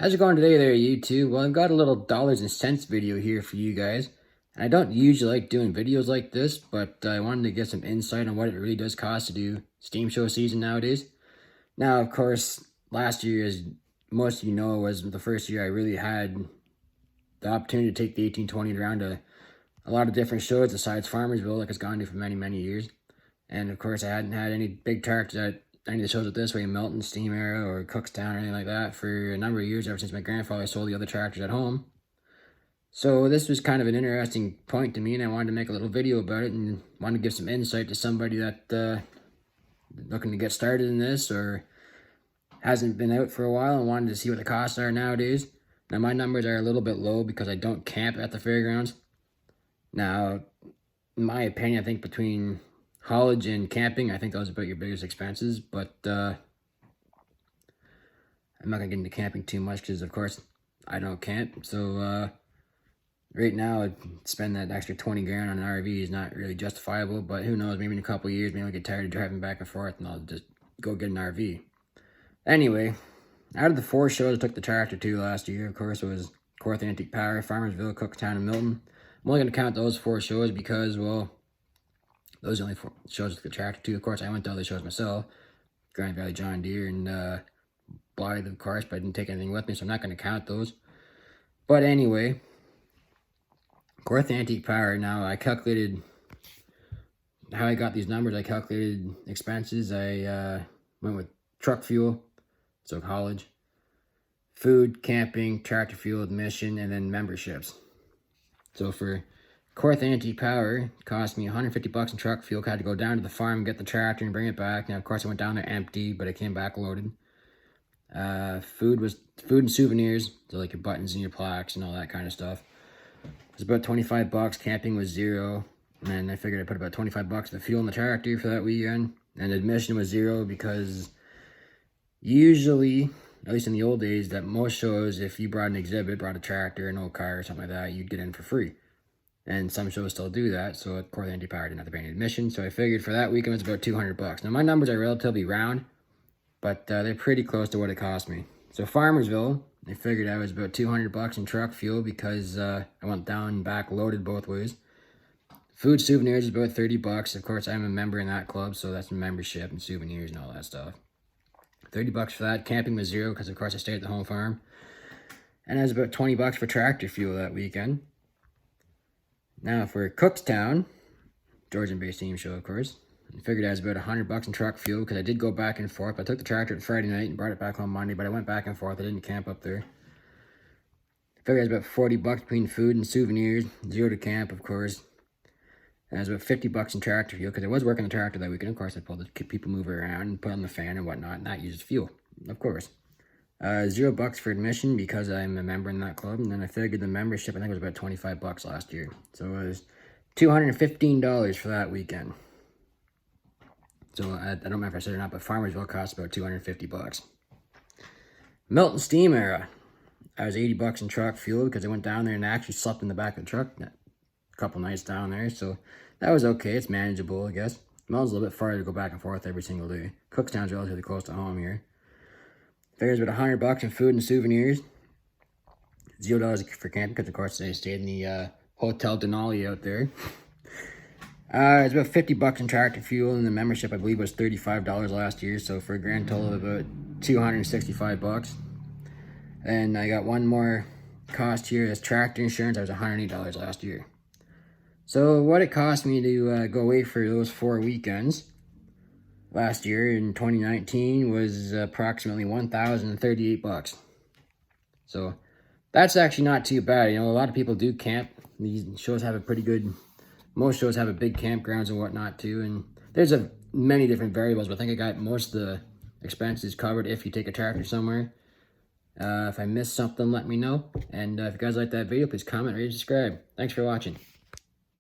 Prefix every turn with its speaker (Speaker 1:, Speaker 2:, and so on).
Speaker 1: How's it going today there, YouTube? Well, I've got a little dollars and cents video here for you guys. And I don't usually like doing videos like this, but I wanted to get some insight on what it really does cost to do Steam Show season nowadays. Now, of course, last year, as most of you know, was the first year I really had the opportunity to take the 1820 around to a lot of different shows besides Farmersville, like it's gone to for many, many years. And of course, I hadn't had any big tractors at any of the shows at this way, Milton, Steam Era, or Cookstown, or anything like that, for a number of years, ever since my grandfather sold the other tractors at home. So this was kind of an interesting point to me, and I wanted to make a little video about it, and wanted to give some insight to somebody that looking to get started in this, or hasn't been out for a while, and wanted to see what the costs are nowadays. Now, my numbers are a little bit low because I don't camp at the fairgrounds. Now, in my opinion, I think between haulage and camping, I think those are about your biggest expenses, but I'm not gonna get into camping too much because, of course, I don't camp. So right now, I'd spend that extra 20 grand on an RV is not really justifiable, but who knows, maybe in a couple of years, maybe I'll get tired of driving back and forth and I'll just go get an RV. Anyway, out of the 4 shows I took the tractor to last year, of course, it was Kawartha Antique Power, Farmersville, Cookstown, and Milton. I'm only going to count those 4 shows because, well, those are the only 4 shows I took the tractor to. Of course, I went to other shows myself, Grand Valley John Deere and Blythe, of course, but I didn't take anything with me, so I'm not going to count those. But anyway, Kawartha Antique Power, now I calculated how I got these numbers. I calculated expenses. I went with truck fuel, so haulage, food, camping, tractor fuel, admission, and then memberships. So for Kawartha Antique Power, it cost me $150 in truck fuel. I had to go down to the farm, get the tractor, and bring it back. Now, of course, I went down there empty, but it came back loaded. Food and souvenirs, so like your buttons and your plaques and all that kind of stuff. It was about $25. Camping was $0. And I figured I'd put about $25 for fuel in the tractor for that weekend. And admission was $0 because usually, at least in the old days, that most shows, if you brought an exhibit, brought a tractor, an old car, or something like that, you'd get in for free. And some shows still do that, so at Kawartha Antique Power, I didn't have to pay any admission, so I figured for that weekend it was about $200. Now, my numbers are relatively round, but they're pretty close to what it cost me. So Farmersville, I figured I was about $200 in truck fuel because I went down and back loaded both ways. Food souvenirs is about $30. Of course, I'm a member in that club, so that's a membership and souvenirs and all that stuff. $30 for that. Camping was $0 because, of course, I stayed at the home farm. And it was about $20 for tractor fuel that weekend. Now, for Cookstown, Georgian-based team show, of course, I figured I was about $100 in truck fuel because I did go back and forth. I took the tractor on Friday night and brought it back home Monday, but I went back and forth. I didn't camp up there. I figured I was about $40 between food and souvenirs, $0 to camp, of course. And I was about $50 in tractor fuel because I was working the tractor that weekend. Of course, I pulled the people mover around and put on the fan and whatnot, and that uses fuel, of course. $0 for admission because I'm a member in that club, and then I figured the membership, I think it was about $25 last year. So it was $215 for that weekend. So I don't remember if I said it or not, but Farmersville cost about $250. Milton Steam Era, I was $80 in truck fuel because I went down there and actually slept in the back of the truck a couple nights down there, so that was okay. It's manageable, I guess. Milton's a little bit farther to go back and forth every single day. Cookstown's relatively close to home here. Figures about $100 in food and souvenirs. $0 for camping because, of course, I stayed in the Hotel Denali out there. It's about $50 in tractor fuel, and the membership, I believe, was $35 last year. So for a grand total of about $265. And I got one more cost here as tractor insurance. I was $108 last year. So what it cost me to go away for those 4 weekends last year in 2019 was approximately $1,038. So that's actually not too bad. You know, a lot of people do camp. These shows have a pretty good, most shows have a big campgrounds and whatnot too. And there's many different variables, but I think I got most of the expenses covered if you take a tractor somewhere. If I missed something, let me know. And if you guys like that video, please comment, rate, and subscribe. Thanks for watching.